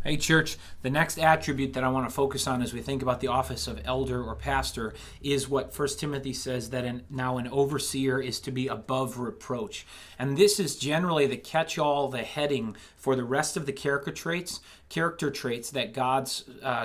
Hey, church, the next attribute that I want to focus on as we think about the office of elder or pastor is what 1 Timothy says, that now an overseer is to be above reproach. And this is generally the catch-all, the heading for the rest of the character traits that God's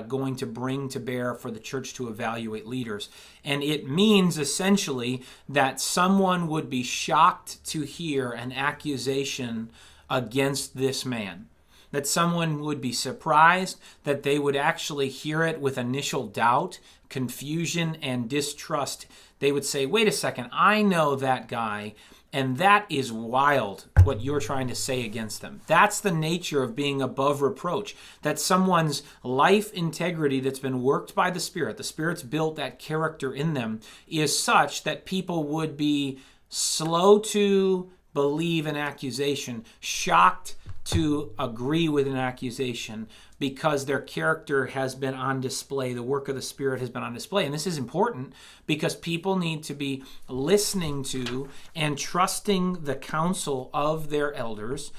going to bring to bear for the church to evaluate leaders. And it means essentially that someone would be shocked to hear an accusation against this man. That someone would be surprised, that they would actually hear it with initial doubt, confusion, and distrust. They would say, wait a second, I know that guy, and that is wild, what you're trying to say against them. That's the nature of being above reproach. That someone's life integrity that's been worked by the Spirit's built that character in them, is such that people would be slow to believe an accusation, shocked to agree with an accusation, because their character has been on display. The work of the Spirit has been on display. And this is important because people need to be listening to and trusting the counsel of their elders,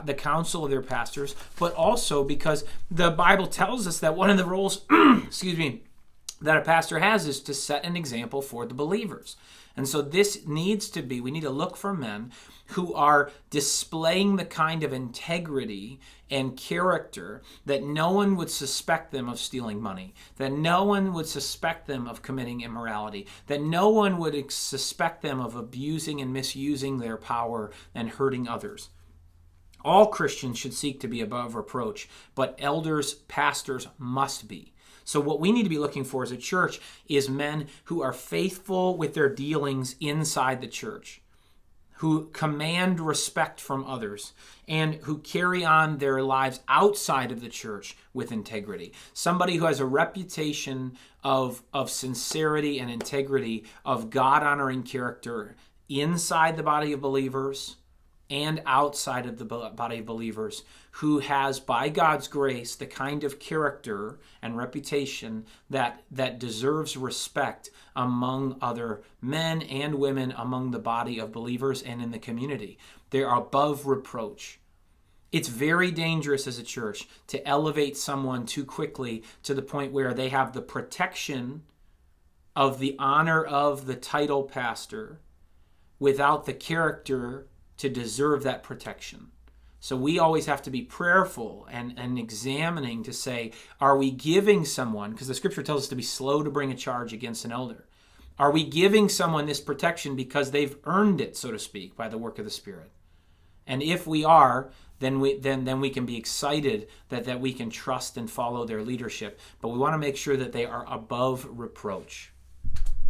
the counsel of their pastors, but also because the Bible tells us that one of the roles, that a pastor has is to set an example for the believers. And so this needs to be, we need to look for men who are displaying the kind of integrity and character that no one would suspect them of stealing money, that no one would suspect them of committing immorality, that no one would suspect them of abusing and misusing their power and hurting others. All Christians should seek to be above reproach, but elders, pastors must be. So what we need to be looking for as a church is men who are faithful with their dealings inside the church, who command respect from others, and who carry on their lives outside of the church with integrity. Somebody who has a reputation of sincerity and integrity, of God-honoring character inside the body of believers and outside of the body of believers, who has, by God's grace, the kind of character and reputation that deserves respect among other men and women among the body of believers and in the community. They are above reproach. It's very dangerous as a church to elevate someone too quickly to the point where they have the protection of the honor of the title pastor without the character to deserve that protection. So we always have to be prayerful and examining to say, are we giving someone, because the scripture tells us to be slow to bring a charge against an elder. Are we giving someone this protection because they've earned it, so to speak, by the work of the Spirit? And if we are, then we can be excited that we can trust and follow their leadership. But we want to make sure that they are above reproach.